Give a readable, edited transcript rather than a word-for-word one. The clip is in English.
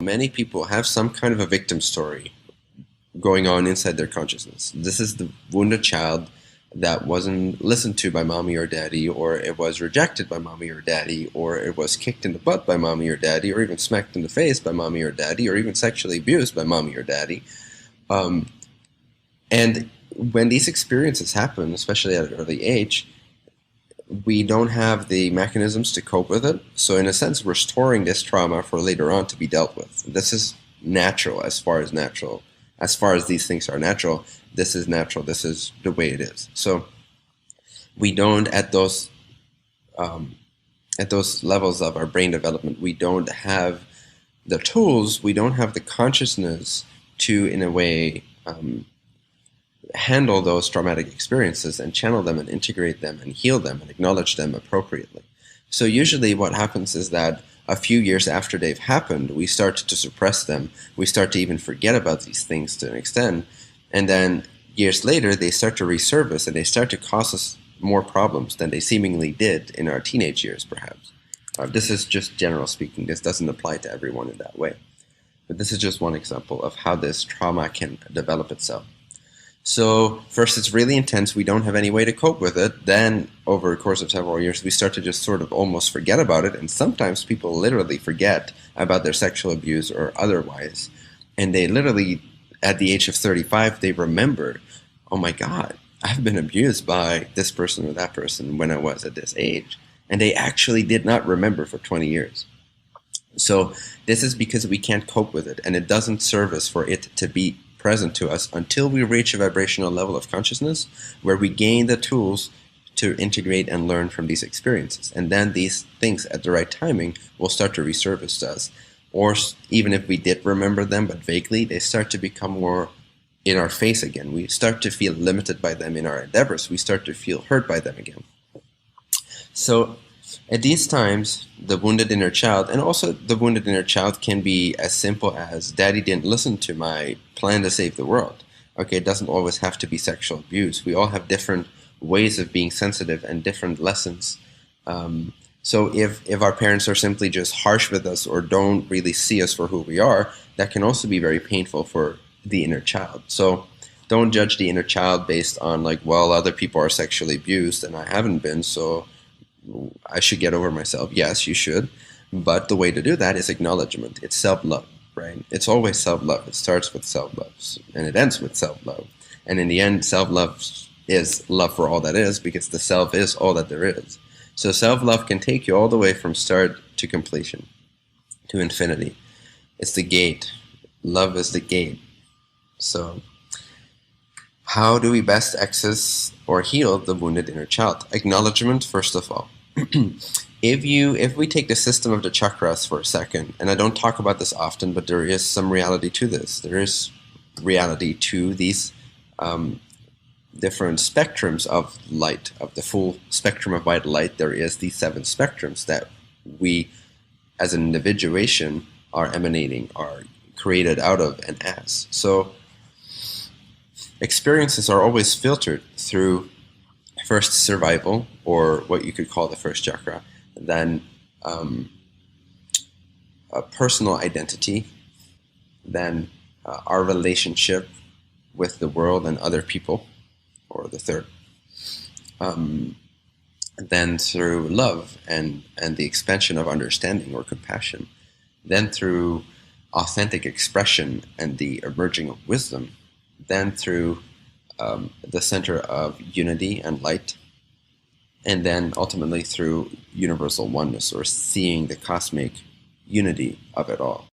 Many people have some kind of a victim story going on inside their consciousness. This is the wounded child that wasn't listened to by mommy or daddy, or it was rejected by mommy or daddy, or it was kicked in the butt by mommy or daddy, or even smacked in the face by mommy or daddy, or even sexually abused by mommy or daddy. And when these experiences happen, especially at an early age, we don't have the mechanisms to cope with it. So in a sense, we're storing this trauma for later on to be dealt with. This is natural as far as these things are natural. This is natural. This is the way it is. So we don't, at those levels of our brain development, we don't have the tools, we don't have the consciousness to, in a way, handle those traumatic experiences and channel them and integrate them and heal them and acknowledge them appropriately. So usually what happens is that a few years after they've happened, we start to suppress them. We start to even forget about these things to an extent. And then years later, they start to resurface and they start to cause us more problems than they seemingly did in our teenage years, perhaps. This is just general speaking. This doesn't apply to everyone in that way. But this is just one example of how this trauma can develop itself. So first, it's really intense. We don't have any way to cope with it. Then over a course of several years, we start to just sort of almost forget about it. And sometimes people literally forget about their sexual abuse or otherwise. And they literally, at the age of 35, they remember, oh my God, I've been abused by this person or that person when I was at this age. And they actually did not remember for 20 years. So this is because we can't cope with it. And it doesn't serve us for it to be present to us until we reach a vibrational level of consciousness where we gain the tools to integrate and learn from these experiences. And then these things at the right timing will start to resurface to us. Or even if we did remember them, but vaguely, they start to become more in our face again. We start to feel limited by them in our endeavors. We start to feel hurt by them again. So at these times, the wounded inner child, and also the wounded inner child can be as simple as, daddy didn't listen to my plan to save the world. Okay, it doesn't always have to be sexual abuse. We all have different ways of being sensitive and different lessons. So if our parents are simply just harsh with us or don't really see us for who we are, that can also be very painful for the inner child. So don't judge the inner child based on like, well, other people are sexually abused and I haven't been, so I should get over myself. Yes, you should. But the way to do that is acknowledgement. It's self-love, right? It's always self-love. It starts with self-love and it ends with self-love. And in the end, self-love is love for all that is, because the self is all that there is. So self-love can take you all the way from start to completion, to infinity. It's the gate. Love is the gate. So how do we best access or heal the wounded inner child? Acknowledgement, first of all. If we take the system of the chakras for a second, and I don't talk about this often, but there is some reality to this. There is reality to these different spectrums of light, of the full spectrum of white light. There is these 7 spectrums that we, as an individuation, are emanating, are created out of and as. So experiences are always filtered through first survival, or what you could call the first chakra, then a personal identity, then our relationship with the world and other people, or the third, then through love and the expansion of understanding or compassion, then through authentic expression and the emerging of wisdom, then through the center of unity and light, and then ultimately through universal oneness, or seeing the cosmic unity of it all.